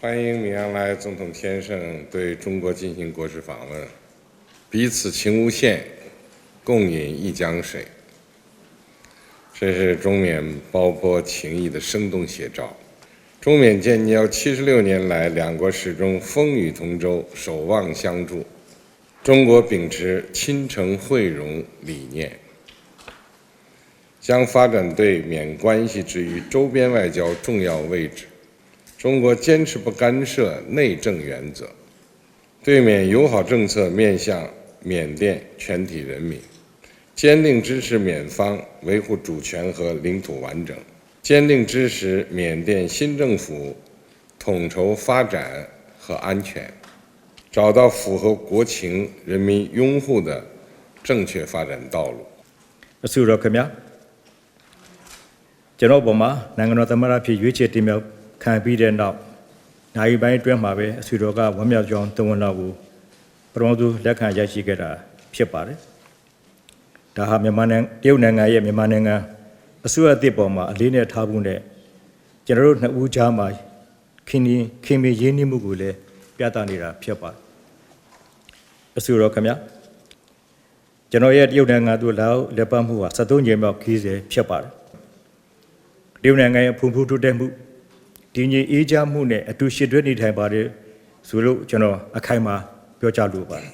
欢迎米昂莱总统先生对中国进行国事访问，彼此情无限，共饮一江水，这是中缅胞泊情谊的生动写照。中缅建交76年来，两国始终风雨同舟，守望相助。中国秉持亲诚惠容理念，将发展对缅关系置于周边外交重要位置。中国坚持不干涉内政原则，对缅友好政策面向缅甸全体人民，坚定支持缅方维护主权和领土完整，坚定支持缅甸新政府统筹发展和安全，找到符合国情、人民拥护的正确发展道路。ဆုတော်ခင်ဗျာကျွန်တော်ပေါ်မှာနိုင်ငံတော်သမ္မတဖြစ်ရွေးချယ်တင်မြှောက်ခံပြီးတဲ့နောက်နိုင်ပိုင်းအတွင်းမှာပဲအဆွေတော်ကဝမ်းမြောက်ကြောင်းတဝန်တော်ကိုပထမဆုံးလက်ခံရရှိခဲ့တာဖြစ်ပါတယ်။ဒါဟာမြန်မာနိုင်ငံတရုတ်နိုင်ငံရဲ့မြန်မာနိုင်ငံအစိုးရအသစ်ပေါ်မှာအလေးနဲ့ထားဖို့နဲ့ကျွန်တော်တို့နှစ်ဦးကြားမှာခင်မင်ရင်းနှီးမှုကိုလည်းပြသနေတာဖြစ်ပါတယ်။အဆွေတော်ခင်ဗျာကျွန်တော်ရဲ့တရုတ်နိုင်ငံတို့လောက်လက်ပတ်မှုဟာ73ကြိမ်မြောက်ခီးစဉ်ဖြစ်ပါတယ်။တရုတ်နိုင်ငံရဲ့ဖွံ့ဖြိုးတိုးတက်မှုဒီညီအေးချမ်းမှုနဲ့အတူရှိတွဲနေထိုင်ပါတယ်ဆိုလို့ကျွန်တော်အခိုင်အမာပြောကြားလိုပါတယ်